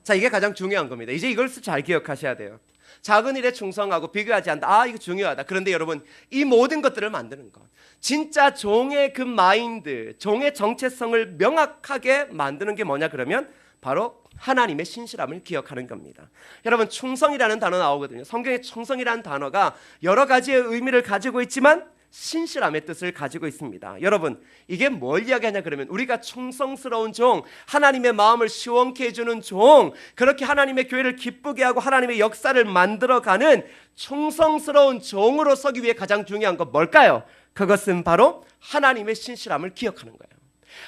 자, 이게 가장 중요한 겁니다. 이제 이걸 잘 기억하셔야 돼요. 작은 일에 충성하고 비교하지 않는다. 이거 중요하다. 그런데 여러분 이 모든 것들을 만드는 것, 진짜 종의 그 마인드, 종의 정체성을 명확하게 만드는 게 뭐냐 그러면 바로 하나님의 신실함을 기억하는 겁니다. 여러분 충성이라는 단어 나오거든요. 성경에 충성이라는 단어가 여러 가지의 의미를 가지고 있지만 신실함의 뜻을 가지고 있습니다. 여러분 이게 뭘 이야기하냐 그러면 우리가 충성스러운 종, 하나님의 마음을 시원케 해주는 종, 그렇게 하나님의 교회를 기쁘게 하고 하나님의 역사를 만들어가는 충성스러운 종으로 서기 위해 가장 중요한 건 뭘까요? 그것은 바로 하나님의 신실함을 기억하는 거예요.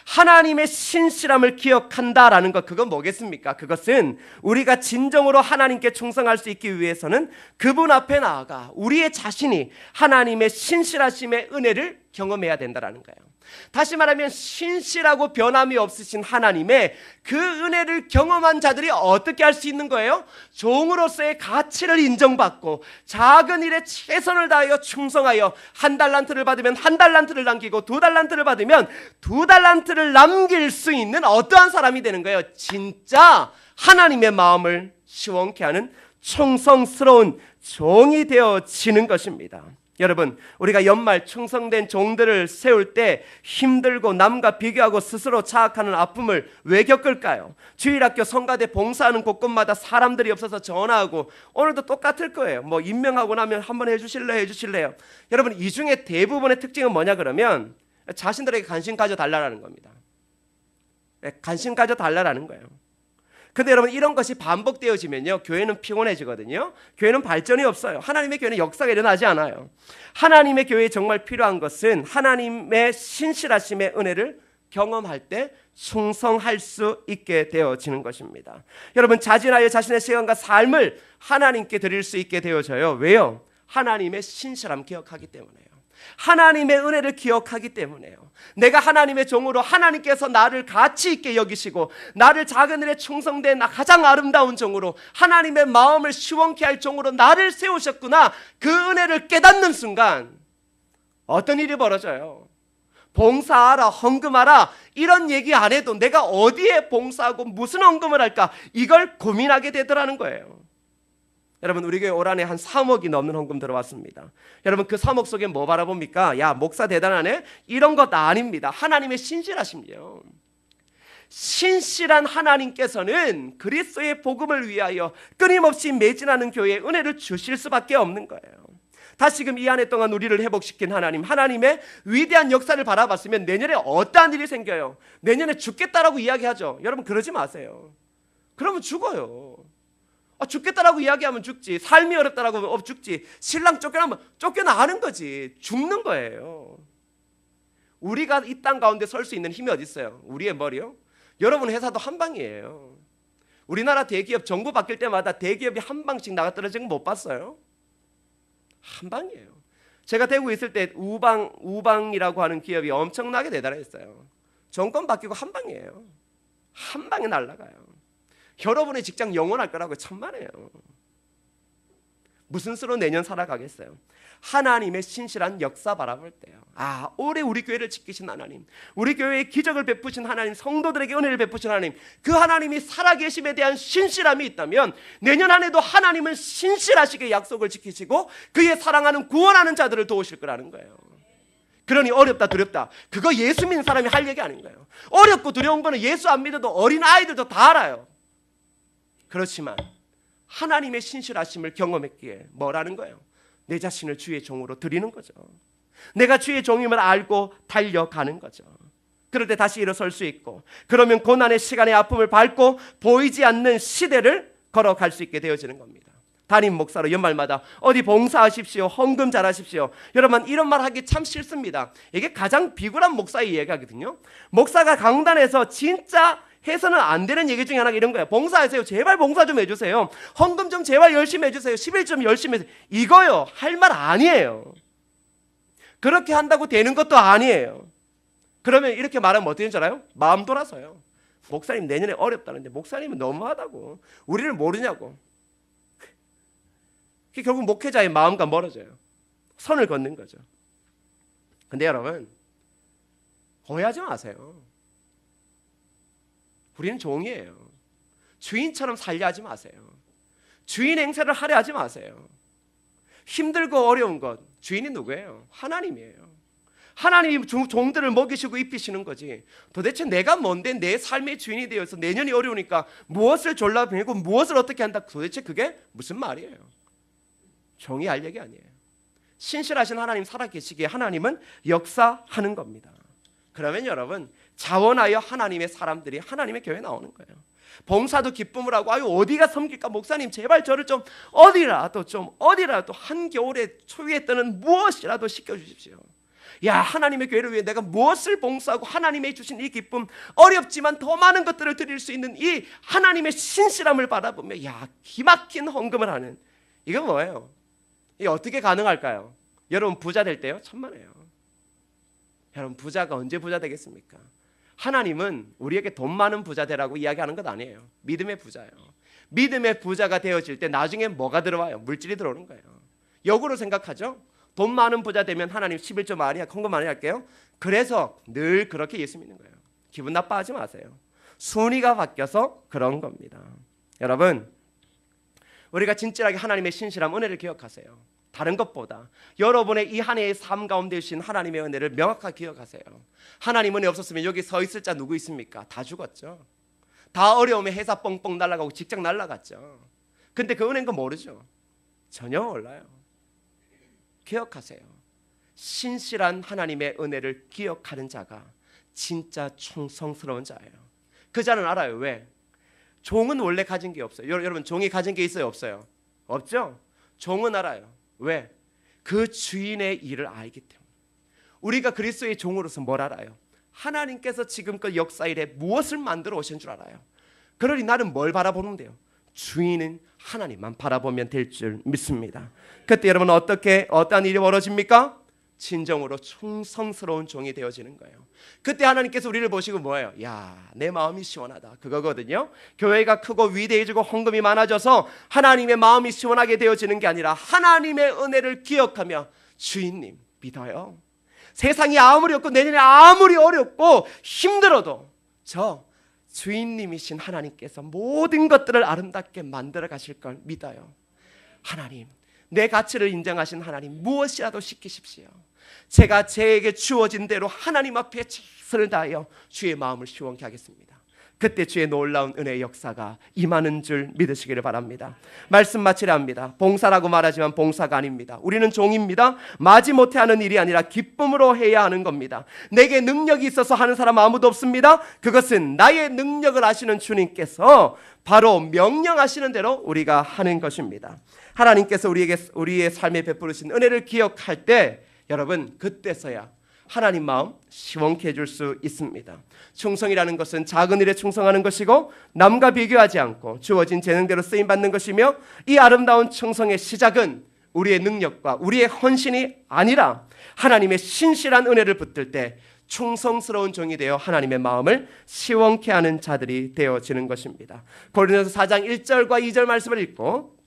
하나님의 신실함을 기억한다라는 것, 그건 뭐겠습니까? 그것은 우리가 진정으로 하나님께 충성할 수 있기 위해서는 그분 앞에 나아가 우리의 자신이 하나님의 신실하심의 은혜를 경험해야 된다라는 거예요. 다시 말하면 신실하고 변함이 없으신 하나님의 그 은혜를 경험한 자들이 어떻게 할 수 있는 거예요? 종으로서의 가치를 인정받고 작은 일에 최선을 다하여 충성하여 1달란트를 받으면 1달란트를 남기고 2달란트를 받으면 2달란트를 남길 수 있는 어떠한 사람이 되는 거예요. 진짜 하나님의 마음을 시원케 하는 충성스러운 종이 되어지는 것입니다. 여러분 우리가 연말 충성된 종들을 세울 때 힘들고 남과 비교하고 스스로 자학하는 아픔을 왜 겪을까요? 주일학교 성가대 봉사하는 곳곳마다 사람들이 없어서 전화하고 오늘도 똑같을 거예요. 임명하고 나면 한번 해주실래요? 여러분 이 중에 대부분의 특징은 뭐냐 그러면 자신들에게 관심 가져달라는 겁니다. 관심 가져달라는 거예요. 근데 여러분 이런 것이 반복되어지면요 교회는 피곤해지거든요. 교회는 발전이 없어요. 하나님의 교회는 역사가 일어나지 않아요. 하나님의 교회에 정말 필요한 것은 하나님의 신실하심의 은혜를 경험할 때 충성할 수 있게 되어지는 것입니다. 여러분 자진하여 자신의 시간과 삶을 하나님께 드릴 수 있게 되어져요. 왜요? 하나님의 신실함 기억하기 때문에요. 하나님의 은혜를 기억하기 때문에요. 내가 하나님의 종으로 하나님께서 나를 가치 있게 여기시고 나를 작은 일에 충성된 가장 아름다운 종으로 하나님의 마음을 시원케 할 종으로 나를 세우셨구나. 그 은혜를 깨닫는 순간 어떤 일이 벌어져요? 봉사하라, 헌금하라 이런 얘기 안 해도 내가 어디에 봉사하고 무슨 헌금을 할까 이걸 고민하게 되더라는 거예요. 여러분 우리 교회 올 한해 한 3억이 넘는 헌금 들어왔습니다. 여러분 그 3억 속에 뭐 바라봅니까? 야 목사 대단하네? 이런 것 아닙니다. 하나님의 신실하심이요. 신실한 하나님께서는 그리스도의 복음을 위하여 끊임없이 매진하는 교회에 은혜를 주실 수밖에 없는 거예요. 다시금 이 한 해 동안 우리를 회복시킨 하나님, 하나님의 위대한 역사를 바라봤으면 내년에 어떠한 일이 생겨요? 내년에 죽겠다라고 이야기하죠. 여러분 그러지 마세요. 그러면 죽어요. 죽겠다라고 이야기하면 죽지. 삶이 어렵다라고 하면 죽지. 신랑 쫓겨나면 쫓겨나는 거지. 죽는 거예요. 우리가 이 땅 가운데 설 수 있는 힘이 어디 있어요? 우리의 머리요? 여러분 회사도 한 방이에요. 우리나라 대기업 정부 바뀔 때마다 대기업이 한 방씩 나가 떨어진 거 못 봤어요? 한 방이에요. 제가 대구에 있을 때 우방이라고 하는 기업이 엄청나게 대단했어요. 정권 바뀌고 한 방이에요. 한 방에 날아가요. 여러분의 직장 영원할 거라고 천만에요. 무슨 수로 내년 살아가겠어요? 하나님의 신실한 역사 바라볼 때요. 올해 우리 교회를 지키신 하나님, 우리 교회에 기적을 베푸신 하나님, 성도들에게 은혜를 베푸신 하나님, 그 하나님이 살아계심에 대한 신실함이 있다면 내년 한 해도 하나님은 신실하시게 약속을 지키시고 그의 사랑하는 구원하는 자들을 도우실 거라는 거예요. 그러니 어렵다 두렵다 그거 예수 믿는 사람이 할 얘기 아닌 거예요. 어렵고 두려운 거는 예수 안 믿어도 어린 아이들도 다 알아요. 그렇지만 하나님의 신실하심을 경험했기에 뭐라는 거예요? 내 자신을 주의 종으로 드리는 거죠. 내가 주의 종임을 알고 달려가는 거죠. 그럴 때 다시 일어설 수 있고, 그러면 고난의 시간의 아픔을 밟고 보이지 않는 시대를 걸어갈 수 있게 되어지는 겁니다. 담임 목사로 연말마다 어디 봉사하십시오, 헌금 잘하십시오. 여러분 이런 말 하기 참 싫습니다. 이게 가장 비굴한 목사의 이야기거든요. 목사가 강단에서 진짜 해서는 안 되는 얘기 중에 하나가 이런 거예요. 봉사하세요. 제발 봉사 좀 해주세요. 헌금 좀 제발 열심히 해주세요. 11 좀 열심히 해주세요. 이거요. 할 말 아니에요. 그렇게 한다고 되는 것도 아니에요. 그러면 이렇게 말하면 어떻게 되는 줄 알아요? 마음 돌아서요. 목사님 내년에 어렵다는데 목사님은 너무하다고. 우리를 모르냐고. 결국 목회자의 마음과 멀어져요. 선을 걷는 거죠. 근데 여러분 오해하지 마세요. 우리는 종이에요. 주인처럼 살려 하지 마세요. 주인 행세를 하려 하지 마세요. 힘들고 어려운 것 주인이 누구예요? 하나님이에요. 하나님이 종들을 먹이시고 입히시는 거지. 도대체 내가 뭔데 내 삶의 주인이 되어서 내년이 어려우니까 무엇을 졸라매고 무엇을 어떻게 한다. 도대체 그게 무슨 말이에요? 종이 할 얘기 아니에요. 신실하신 하나님 살아계시기에 하나님은 역사하는 겁니다. 그러면 여러분 자원하여 하나님의 사람들이 하나님의 교회에 나오는 거예요. 봉사도 기쁨을 하고 어디가 섬길까 목사님 제발 저를 좀 어디라도 한겨울에 초위에 뜨는 무엇이라도 시켜주십시오. 야 하나님의 교회를 위해 내가 무엇을 봉사하고 하나님의 주신 이 기쁨 어렵지만 더 많은 것들을 드릴 수 있는 이 하나님의 신실함을 바라보며 기막힌 헌금을 하는 이건 뭐예요? 이게 어떻게 가능할까요? 여러분 부자 될 때요? 천만에요. 여러분 부자가 언제 부자 되겠습니까? 하나님은 우리에게 돈 많은 부자 되라고 이야기하는 것 아니에요. 믿음의 부자예요. 믿음의 부자가 되어질 때 나중에 뭐가 들어와요? 물질이 들어오는 거예요. 역으로 생각하죠. 돈 많은 부자 되면 하나님 11조 많이 헌금 많이 할게요. 그래서 늘 그렇게 예수 믿는 거예요. 기분 나빠하지 마세요. 순위가 바뀌어서 그런 겁니다. 여러분 우리가 진실하게 하나님의 신실함 은혜를 기억하세요. 다른 것보다 여러분의 이 한 해의 삶 가운데 주신 하나님의 은혜를 명확하게 기억하세요. 하나님 은혜 없었으면 여기 서 있을 자 누구 있습니까? 다 죽었죠. 다 어려움에 회사 뻥뻥 날아가고 직장 날아갔죠. 근데 그 은혜인 거 모르죠. 전혀 몰라요. 기억하세요. 신실한 하나님의 은혜를 기억하는 자가 진짜 충성스러운 자예요. 그 자는 알아요. 왜? 종은 원래 가진 게 없어요. 여러분 종이 가진 게 있어요 없어요? 없죠? 종은 알아요. 왜? 그 주인의 일을 알기 때문에. 우리가 그리스도의 종으로서 뭘 알아요? 하나님께서 지금껏 역사 이래 무엇을 만들어 오신 줄 알아요. 그러니 나는 뭘 바라보면 돼요? 주인은 하나님만 바라보면 될 줄 믿습니다. 그때 여러분 어떠한 일이 벌어집니까? 진정으로 충성스러운 종이 되어지는 거예요. 그때 하나님께서 우리를 보시고 뭐예요? 야, 내 마음이 시원하다, 그거거든요. 교회가 크고 위대해지고 헌금이 많아져서 하나님의 마음이 시원하게 되어지는 게 아니라 하나님의 은혜를 기억하며 주인님 믿어요. 세상이 아무리 없고 내년에 아무리 어렵고 힘들어도 저 주인님이신 하나님께서 모든 것들을 아름답게 만들어 가실 걸 믿어요. 하나님, 내 가치를 인정하신 하나님, 무엇이라도 시키십시오. 제가 제게 주어진 대로 하나님 앞에 최선을 다하여 주의 마음을 시원케 하겠습니다. 그때 주의 놀라운 은혜의 역사가 임하는 줄 믿으시기를 바랍니다. 말씀 마치려 합니다. 봉사라고 말하지만 봉사가 아닙니다. 우리는 종입니다. 마지못해 하는 일이 아니라 기쁨으로 해야 하는 겁니다. 내게 능력이 있어서 하는 사람 아무도 없습니다. 그것은 나의 능력을 아시는 주님께서 바로 명령하시는 대로 우리가 하는 것입니다. 하나님께서 우리의 삶에 베푸신 은혜를 기억할 때 여러분 그때서야 하나님 마음 시원케 해줄 수 있습니다. 충성이라는 것은 작은 일에 충성하는 것이고 남과 비교하지 않고 주어진 재능대로 쓰임받는 것이며, 이 아름다운 충성의 시작은 우리의 능력과 우리의 헌신이 아니라 하나님의 신실한 은혜를 붙들 때 충성스러운 종이 되어 하나님의 마음을 시원케 하는 자들이 되어지는 것입니다. 고린도서 4장 1절과 2절 말씀을 읽고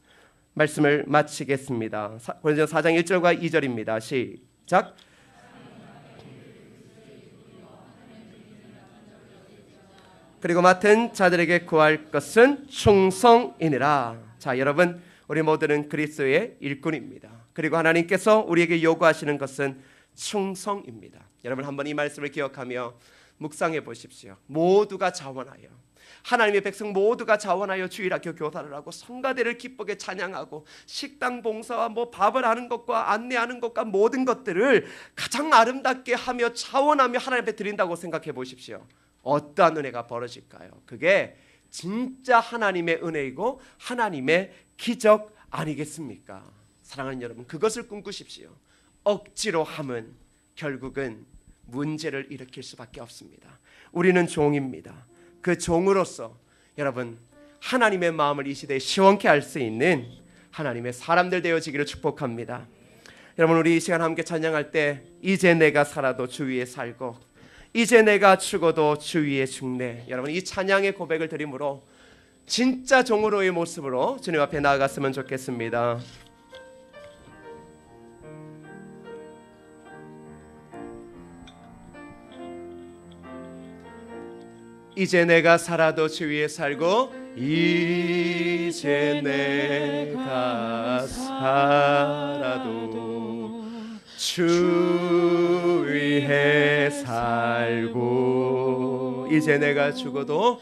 말씀을 마치겠습니다. 고린도서 4장 1절과 2절입니다. 시작. 그리고 맡은 자들에게 구할 것은 충성이니라. 자, 여러분, 우리 모두는 그리스도의 일꾼입니다. 그리고 하나님께서 우리에게 요구하시는 것은 충성입니다. 여러분 한번 이 말씀을 기억하며 묵상해 보십시오. 모두가 자원하여, 하나님의 백성 모두가 자원하여 주일학교 교사를 하고 성가대를 기쁘게 찬양하고 식당 봉사와 밥을 하는 것과 안내하는 것과 모든 것들을 가장 아름답게 하며 자원하며 하나님 앞에 드린다고 생각해 보십시오. 어떠한 은혜가 벌어질까요? 그게 진짜 하나님의 은혜이고 하나님의 기적 아니겠습니까? 사랑하는 여러분, 그것을 꿈꾸십시오. 억지로 함은 결국은 문제를 일으킬 수밖에 없습니다. 우리는 종입니다. 그 종으로서 여러분 하나님의 마음을 이 시대에 시원케 할 수 있는 하나님의 사람들 되어지기를 축복합니다. 여러분, 우리 이 시간 함께 찬양할 때 이제 내가 살아도 주 위에 살고 이제 내가 죽어도 주 위에 죽네. 여러분, 이 찬양의 고백을 드림으로 진짜 종으로의 모습으로 주님 앞에 나아갔으면 좋겠습니다. 이제 내가 살아도 주 위에 살고 이제 내가 살아도 주 위에 살고 이제 내가 죽어도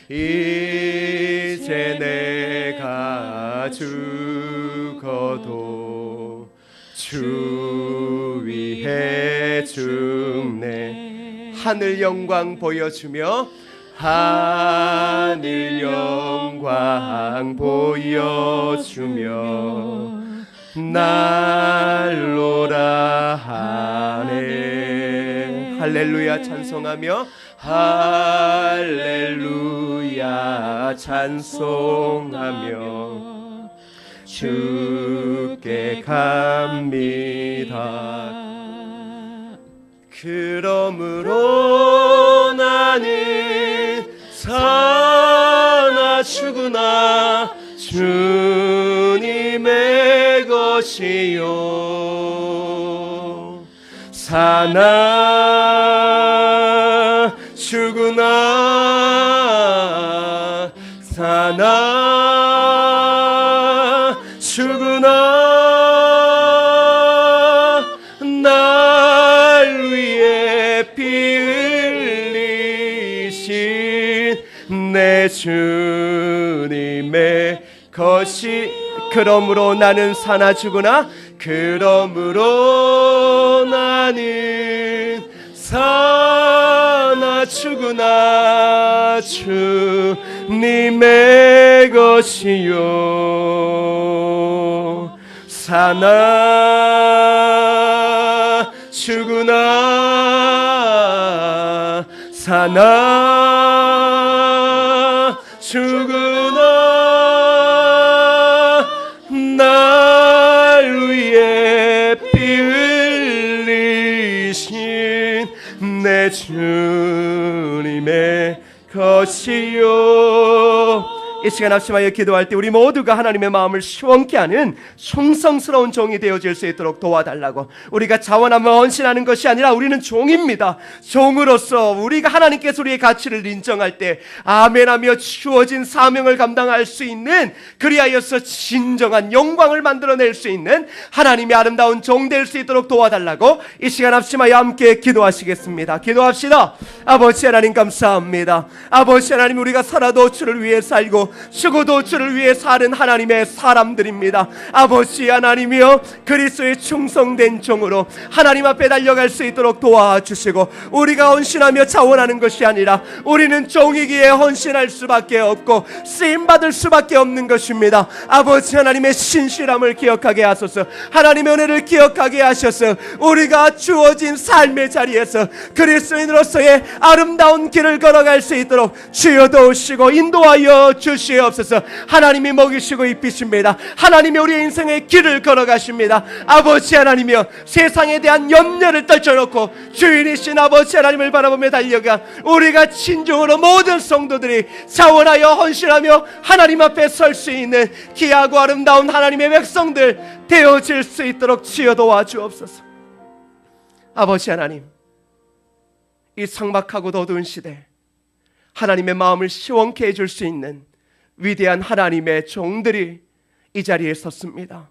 이제 내가 죽어도 주 위에 죽네. 하늘 영광 보여주며 하늘 영광 보여주며 날로라 하네. 할렐루야 찬송하며 할렐루야 찬송하며 주께 갑니다. 그러므로 나는 사나 죽으나 주님의 것이요, 사나 죽으나 사나 죽으나 날 위해 피 흘리신 내 주님의 것이. 그러므로 나는 사나 죽으나 그러므로 나는 사나 주구나 주님의 것이요 사나 주구나 사나 주구나 날 위해 피 흘리신 내 주님의 것이요. 이 시간 합심하여 기도할 때 우리 모두가 하나님의 마음을 시원케 하는 충성스러운 종이 되어질 수 있도록 도와달라고. 우리가 자원하며 헌신하는 것이 아니라 우리는 종입니다. 종으로서 우리가 하나님께서 우리의 가치를 인정할 때 아멘하며 주어진 사명을 감당할 수 있는, 그리하여서 진정한 영광을 만들어낼 수 있는 하나님의 아름다운 종 될 수 있도록 도와달라고 이 시간 합심하여 함께 기도하시겠습니다. 기도합시다. 아버지 하나님 감사합니다. 아버지 하나님, 우리가 살아도 주를 위해 살고 죽어도 주를 위해 사는 하나님의 사람들입니다. 아버지 하나님이여, 그리스도의 충성된 종으로 하나님 앞에 달려갈 수 있도록 도와주시고, 우리가 헌신하며 자원하는 것이 아니라 우리는 종이기에 헌신할 수밖에 없고 쓰임받을 수밖에 없는 것입니다. 아버지 하나님의 신실함을 기억하게 하소서. 하나님의 은혜를 기억하게 하셔서 우리가 주어진 삶의 자리에서 그리스도인으로서의 아름다운 길을 걸어갈 수 있도록 주여 도우시고 인도하여 주시옵소서. 하나님이 먹이시고 입히십니다. 하나님이 우리의 인생의 길을 걸어가십니다. 아버지 하나님이여, 세상에 대한 염려를 떨쳐놓고 주인이신 아버지 하나님을 바라보며 달려가 우리가 진정으로 모든 성도들이 자원하여 헌신하며 하나님 앞에 설 수 있는 귀하고 아름다운 하나님의 백성들 되어질 수 있도록 주여 도와주옵소서. 아버지 하나님, 이 삭막하고 어두운 시대 하나님의 마음을 시원케 해줄 수 있는 위대한 하나님의 종들이 이 자리에 섰습니다.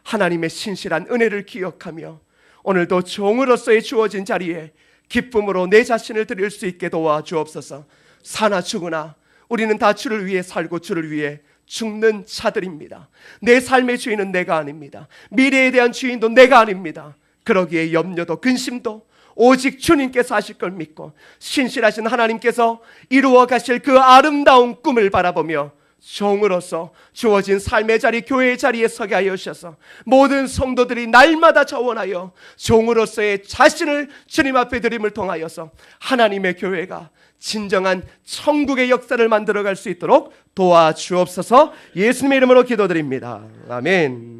하나님의 신실한 은혜를 기억하며 오늘도 종으로서의 주어진 자리에 기쁨으로 내 자신을 드릴 수 있게 도와주옵소서. 사나 죽으나 우리는 다 주를 위해 살고 주를 위해 죽는 자들입니다. 내 삶의 주인은 내가 아닙니다. 미래에 대한 주인도 내가 아닙니다. 그러기에 염려도 근심도 오직 주님께서 하실 걸 믿고 신실하신 하나님께서 이루어 가실 그 아름다운 꿈을 바라보며 종으로서 주어진 삶의 자리, 교회의 자리에 서게 하여 주셔서 모든 성도들이 날마다 자원하여 종으로서의 자신을 주님 앞에 드림을 통하여서 하나님의 교회가 진정한 천국의 역사를 만들어갈 수 있도록 도와주옵소서. 예수님의 이름으로 기도드립니다. 아멘.